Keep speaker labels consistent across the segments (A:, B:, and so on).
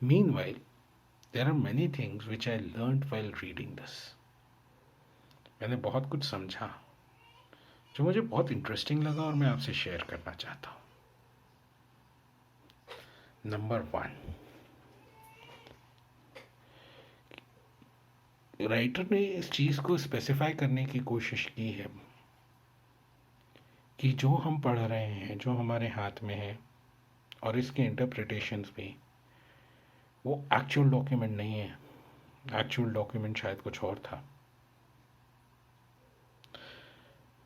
A: Meanwhile, there are many things which I learned while reading this. मैंने बहुत कुछ समझा जो मुझे बहुत इंटरेस्टिंग लगा और मैं आपसे शेयर करना चाहता हूँ. नंबर 1, राइटर ने इस चीज़ को स्पेसिफाई करने की कोशिश की है कि जो हम पढ़ रहे हैं, जो हमारे हाथ में है और इसके इंटरप्रिटेशंस भी, वो एक्चुअल डॉक्यूमेंट नहीं है. एक्चुअल डॉक्यूमेंट शायद कुछ और था.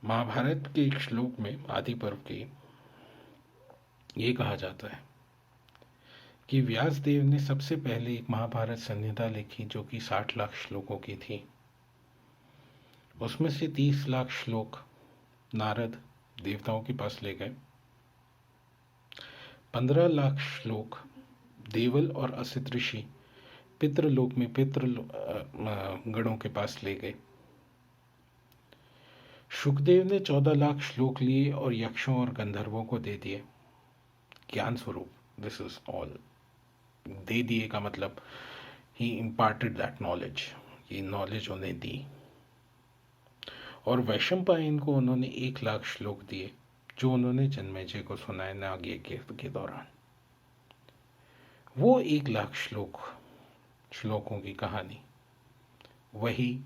A: महाभारत के एक श्लोक में, आदि पर्व के, ये कहा जाता है कि व्यासदेव ने सबसे पहले एक महाभारत संहिता लिखी जो कि 60 लाख श्लोकों की थी. उसमें से 30 लाख श्लोक नारद देवताओं के पास ले गए. 15 लाख श्लोक देवल और असित ऋषि पितृलोक में गणों के पास ले गए. शुकदेव ने 14 लाख श्लोक लिए और यक्षों और गंधर्वों को दे दिए ज्ञान स्वरूप. This is all. दे दिए का मतलब ही इम्पार्टेड दैट नॉलेज. ये नॉलेज उन्हें दी. और वैशंपायन को उन्होंने 1 लाख श्लोक दिए जो उन्होंने जन्मेजय को सुनाए नाग यज्ञ के दौरान. वो 1 लाख श्लोकों की कहानी वही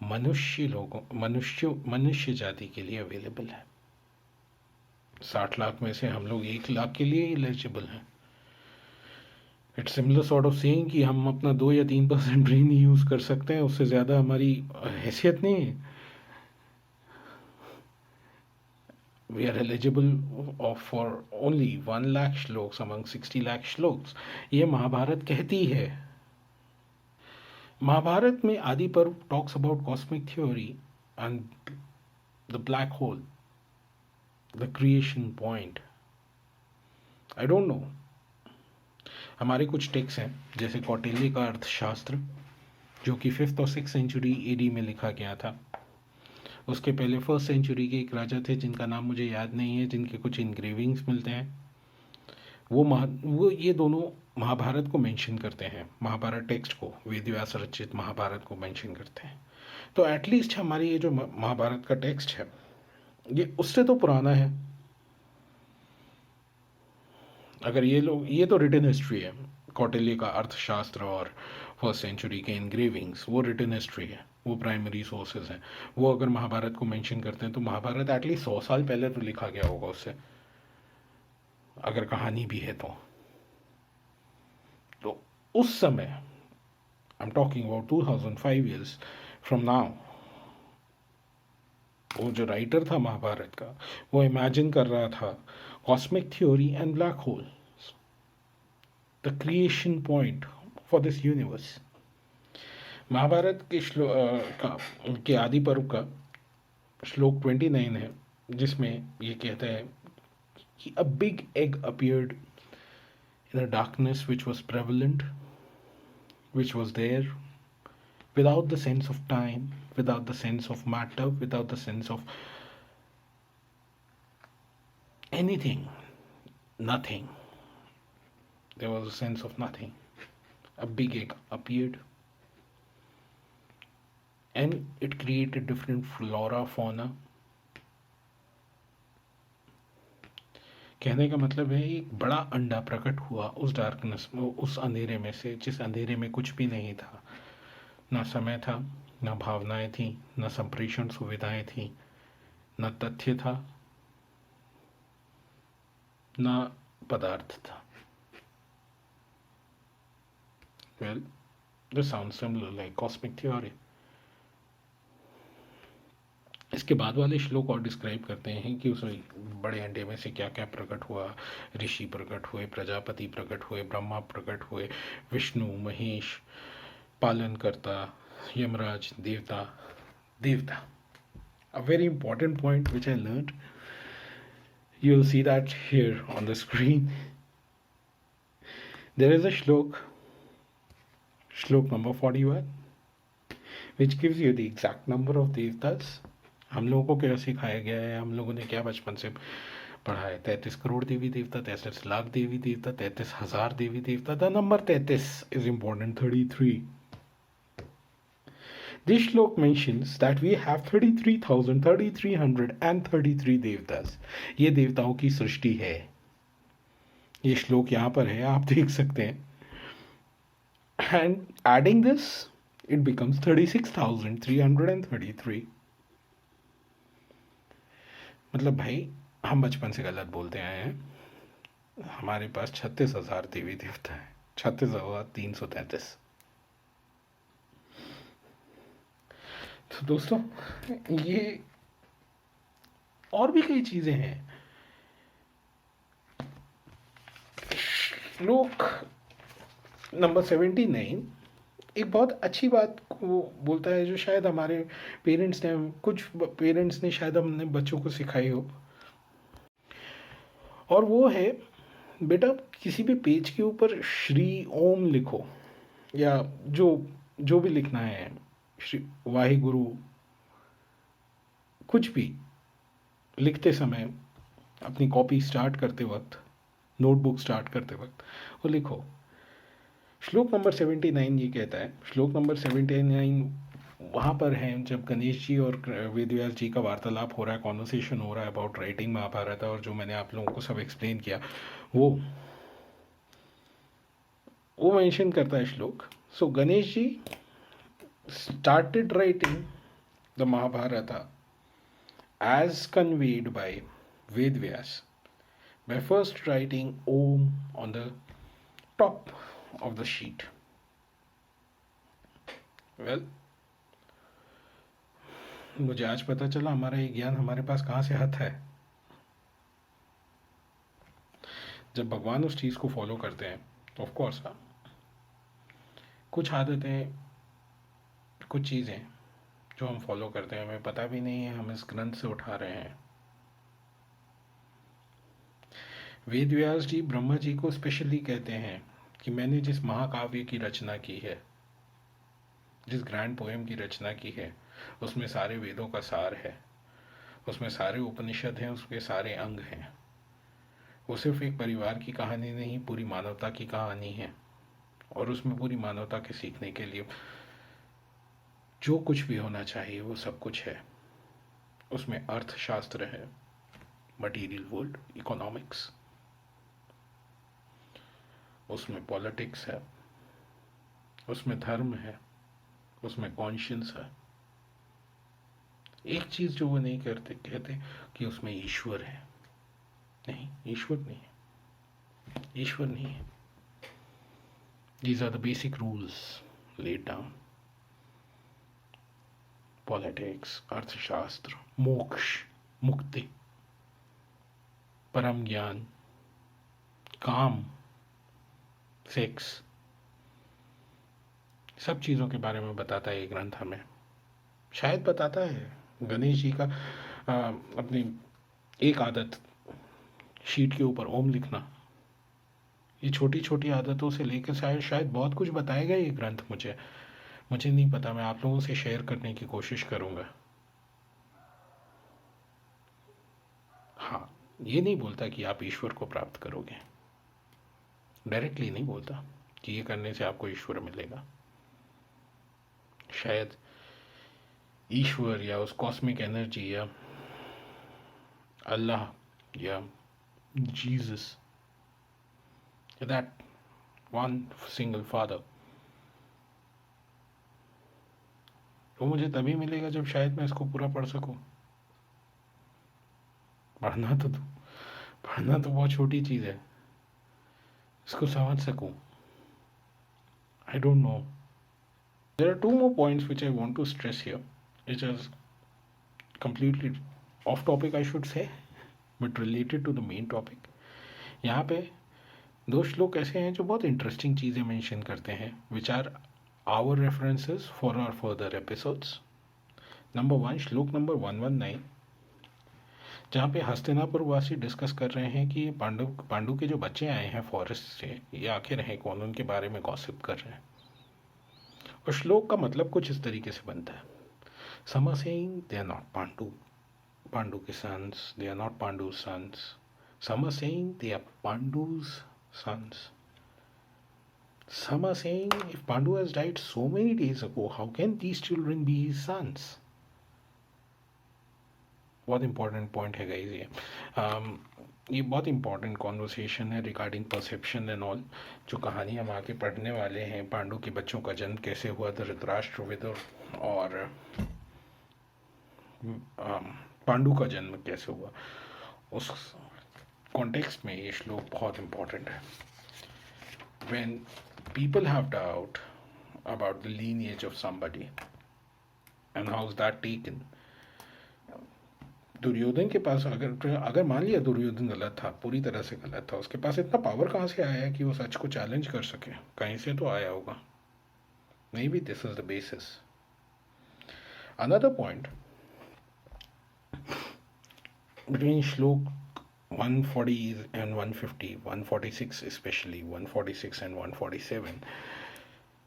A: मनुष्य जाति के लिए अवेलेबल है. 60 लाख में से हम लोग 1 लाख के लिए एलिजिबल हैं. It's similar sort of saying कि हम अपना 2 या 3% ब्रेन ही यूज़ कर सकते हैं, उससे ज़्यादा हमारी हैसियत नहीं है. We are eligible for only 1 lakh shlokas among 60 lakh shlokas. ये महाभारत कहती है. महाभारत में Adi Parva talks about cosmic theory and the black hole, the creation point. I don't know. हमारे कुछ टेक्स्ट हैं जैसे कौटिल्य का अर्थशास्त्र जो कि 5th और 6th सेंचुरी एडी में लिखा गया था. उसके पहले 1st सेंचुरी के एक राजा थे जिनका नाम मुझे याद नहीं है, जिनके कुछ इंग्रेविंग्स मिलते हैं. वो ये दोनों महाभारत को मेंशन करते हैं. महाभारत टेक्स्ट को, वेदव्यास रचित महाभारत को मेंशन करते हैं. तो एटलीस्ट हमारी ये जो महाभारत का टेक्स्ट है ये उससे तो पुराना है. अगर ये तो रिटन हिस्ट्री है. कौटिल्य का अर्थशास्त्र और 1st सेंचुरी के इंग्रेविंग्स वो रिटन हिस्ट्री है, वो प्राइमरी सोर्सेज हैं. वो अगर महाभारत को मेंशन करते हैं तो महाभारत एटलीस्ट 100 साल पहले तो लिखा गया होगा उससे, अगर कहानी भी है तो उस समय, I am talking about 2005 years from now, वो जो राइटर था महाभारत का वो इमेजिन कर रहा था cosmic theory and black hole, the creation point for this universe. Mahabharata के आदि पर्व का श्लोक 29 है जिसमें ये कहता है कि a big egg appeared in a darkness which was prevalent, which was there without the sense of time, without the sense of matter, without the sense of anything, nothing. There was a sense of nothing. A big egg appeared and it created different flora, fauna. कहने का मतलब है एक बड़ा अंडा प्रकट हुआ उस डार्कनेस में, उस अंधेरे में से, जिस अंधेरे में कुछ भी नहीं था. ना समय था, ना भावनाएं थी, ना संप्रेषण सुविधाएं थी, ना तथ्य था, ना पदार्थ था. Well, this sounds similar like cosmic theory. इसके बाद वाले श्लोक और डिस्क्राइब करते हैं कि उस बड़े अंडे में से क्या क्या प्रकट हुआ. ऋषि प्रकट हुए, प्रजापति प्रकट हुए, ब्रह्मा प्रकट हुए, विष्णु, महेश, पालनकर्ता, यमराज, देवता. A very important point which I learned. You'll see that here on the screen. There is a shlok number 41, which gives you the exact number of devtas, हम लोगों को क्या सिखाया गया है, हम लोगों ने क्या बचपन से पढ़ा है? 33 करोड़ देवी देवता, 33 लाख देवी देवता, 33 हजार देवी देवता। The number 33 is important, 33। This shlok mentions that we have 33,333 देवतास। ये देवताओं की सृष्टि है। ये श्लोक यहाँ पर है, आप देख सकते हैं। And adding this, it becomes 36,333। मतलब भाई, हम बचपन से गलत बोलते आए हैं। हमारे पास 36,000 देवी देवता है, 36,333। तो दोस्तों, ये और भी कई चीजें हैं। श्लोक नंबर 79 एक बहुत अच्छी बात को बोलता है, जो शायद हमारे कुछ पेरेंट्स ने शायद हमने बच्चों को सिखाई हो। और वो है, बेटा किसी भी पेज के ऊपर श्री ओम लिखो, या जो भी लिखना है, श्री वाहिगुरु, कुछ भी लिखते समय, अपनी कॉपी स्टार्ट करते वक्त, नोटबुक स्टार्ट करते वक्त वो लिखो। श्लोक नंबर 79 ये कहता है, श्लोक नंबर 79 वहाँ पर है जब गणेश जी और वेदव्यास जी का वार्तालाप हो रहा है, कॉन्वर्सेशन हो रहा है अबाउट राइटिंग महाभारत, और जो मैंने आप लोगों को सब एक्सप्लेन किया वो मेंशन करता है श्लोक। सो Ganesh ji started writing the Mahabharata as conveyed by Vedvyas by first writing Om on the top of the sheet. Well, मुझे आज पता चला हमारा ये ज्ञान हमारे पास कहाँ से आता है। जब भगवान उस चीज़ को फॉलो करते हैं तो ऑफ कोर्स कुछ आदतें, कुछ चीज़ें जो हम फॉलो करते हैं हमें पता भी नहीं है हम इस ग्रंथ से उठा रहे हैं। वेदव्यास जी ब्रह्मा जी को स्पेशली कहते हैं कि मैंने जिस महाकाव्य की रचना की है, जिस ग्रैंड पोएम की रचना की है, उसमें सारे वेदों का सार है, उसमें सारे उपनिषद हैं, उसके सारे अंग हैं। वो सिर्फ एक परिवार की कहानी नहीं, पूरी मानवता की कहानी है। और उसमें पूरी मानवता के सीखने के लिए जो कुछ भी होना चाहिए वो सब कुछ है। उसमें अर्थशास्त्र है, मटीरियल वर्ल्ड, इकोनॉमिक्स, उसमें पॉलिटिक्स है, उसमें धर्म है, उसमें कॉन्शियंस है। एक चीज जो वो नहीं करते, कहते कि उसमें ईश्वर है। नहीं, ईश्वर नहीं है, ईश्वर नहीं है। These are the basic rules laid down. Politics, अर्थशास्त्र, मोक्ष, मुक्ति, परम ज्ञान, काम, सेक्स, सब चीज़ों के बारे में बताता है ये ग्रंथ हमें। शायद बताता है गणेश जी का अपनी एक आदत, शीट के ऊपर ओम लिखना, ये छोटी छोटी आदतों से लेकर शायद बहुत कुछ बताएगा ये ग्रंथ। मुझे नहीं पता, मैं आप लोगों से शेयर करने की कोशिश करूंगा। हाँ, ये नहीं बोलता कि आप ईश्वर को प्राप्त करोगे, डायरेक्टली नहीं बोलता कि ये करने से आपको ईश्वर मिलेगा। शायद ईश्वर या उस कॉस्मिक एनर्जी या अल्लाह या Jesus, that one single father, वो मुझे तभी मिलेगा जब शायद मैं इसको पूरा पढ़ सकूं। पढ़ना तो बहुत छोटी चीज़ है, इसको समझ सकूं। I don't know. There are two more points which I want to stress here, which is completely off topic I should say, but related to the main topic. यहाँ पे दो श्लोक ऐसे हैं जो बहुत इंटरेस्टिंग चीज़ें मेंशन करते हैं, which are our references for our further episodes. Number 1, श्लोक नंबर 119, जहाँ पे हस्तिनापुर वासी डिस्कस कर रहे हैं कि पांडु के जो बच्चे आए हैं फॉरेस्ट से, ये आखिर हैं कौन, उनके बारे में गॉसिप कर रहे हैं। और श्लोक का मतलब कुछ इस तरीके से बनता है, Some are saying they are not Pandu's sons. They are not Pandu's sons. Some are saying they are Pandu's sons. Some are saying if Pandu has died so many days ago, how can these children be his sons? बहुत important point है guys ये बहुत important conversation है regarding perception and all जो कहानी हम आगे पढ़ने वाले हैं पांडु के बच्चों का जन्म कैसे हुआ धृतराष्ट्र विदुर और पांडु का जन्म कैसे हुआ उस कॉन्टेक्स्ट में ये श्लोक बहुत इंपॉर्टेंट है when people have doubt about the lineage of somebody and how's that taken Duryodhan के पास अगर मान लिया दुर्योधन गलत था पूरी तरह से गलत था उसके पास इतना पावर कहाँ से आया कि वो सच को चैलेंज कर सके कहीं से तो आया होगा may be this is the basis another point between shlok 140 and 150 146 especially 146 and 147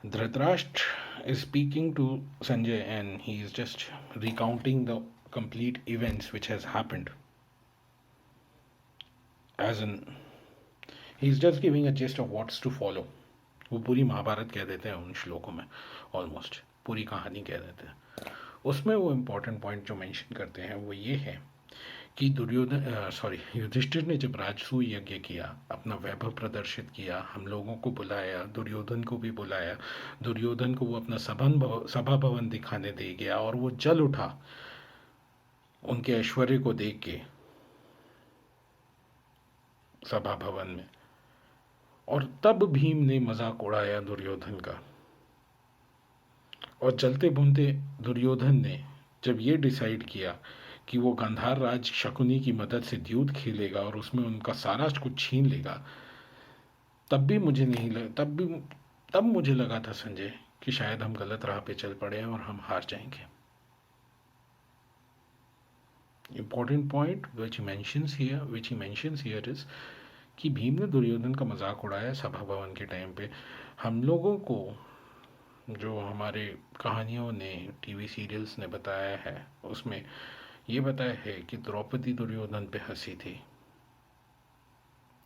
A: Dhritarashtra is speaking to Sanjay and he is just recounting the complete events which has happened as in he's just giving a gist of what's to follow वो पूरी महाभारत कह देते हैं उन श्लोकों में almost पूरी कहानी कह देते हैं उसमें वो इम्पोर्टेंट पॉइंट जो मेंशन करते हैं वो ये है कि युधिष्ठिर ने जब राजसूय यज्ञ किया अपना वैभव प्रदर्शित किया हम लोगों को बुलाया दुर्योधन को भी बुलाया दुर्योधन को वो अपना सभा भवन दिखाने दे गया और वो जल उठा उनके ऐश्वर्य को देख के सभा भवन में और तब भीम ने मजाक उड़ाया दुर्योधन का और जलते भूनते दुर्योधन ने जब ये डिसाइड किया कि वो गांधार राज शकुनी की मदद से द्यूत खेलेगा और उसमें उनका सारा कुछ छीन लेगा तब मुझे लगा था संजय कि शायद हम गलत राह पे चल पड़े हैं और हम हार जाएंगे important point which he mentions here is कि भीम ने दुर्योधन का मजाक उड़ाया सभा भवन के टाइम पे हम लोगों को जो हमारे कहानियों ने टीवी सीरियल्स ने बताया है उसमें ये बताया है कि द्रौपदी दुर्योधन पे हंसी थी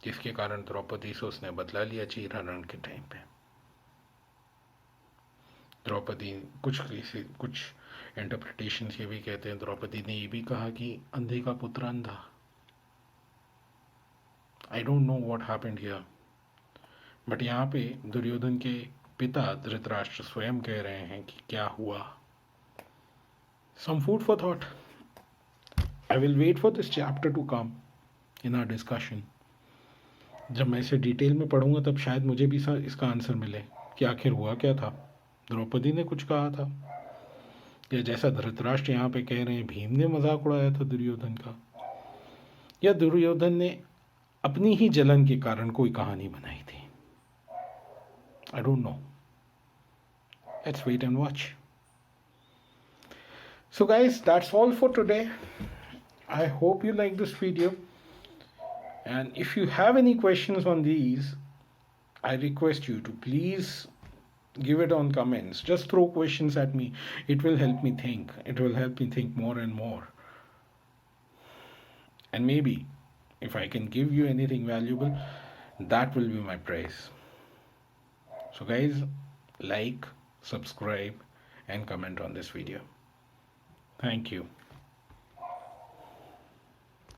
A: जिसके कारण द्रौपदी से उसने बदला लिया चीरहरण के टाइम पे द्रौपदी कुछ इंटरप्रिटेशन ये भी कहते हैं द्रौपदी ने ये भी कहा कि अंधे का पुत्र अंधा आई don't know what happened here but यहाँ पे दुर्योधन के पिता धृतराष्ट्र स्वयं कह रहे हैं कि क्या हुआ some food for thought I will wait for this chapter to come in our discussion. जब मैं इसे डिटेल में पढ़ूंगा तब शायद मुझे भी इसका आंसर मिले कि आखिर हुआ क्या था द्रौपदी ने कुछ कहा था या जैसा धृतराष्ट्र यहाँ पे कह रहे हैं भीम ने मजाक उड़ाया था दुर्योधन का या दुर्योधन ने अपनी ही जलन के कारण कोई कहानी बनाई थी I don't know let's wait and watch so guys that's all for today I hope you like this video and if you have any questions on these I request you to please give it on comments just throw questions at me it will help me think more and more and maybe if I can give you anything valuable that will be my prize so guys like subscribe and comment on this video thank you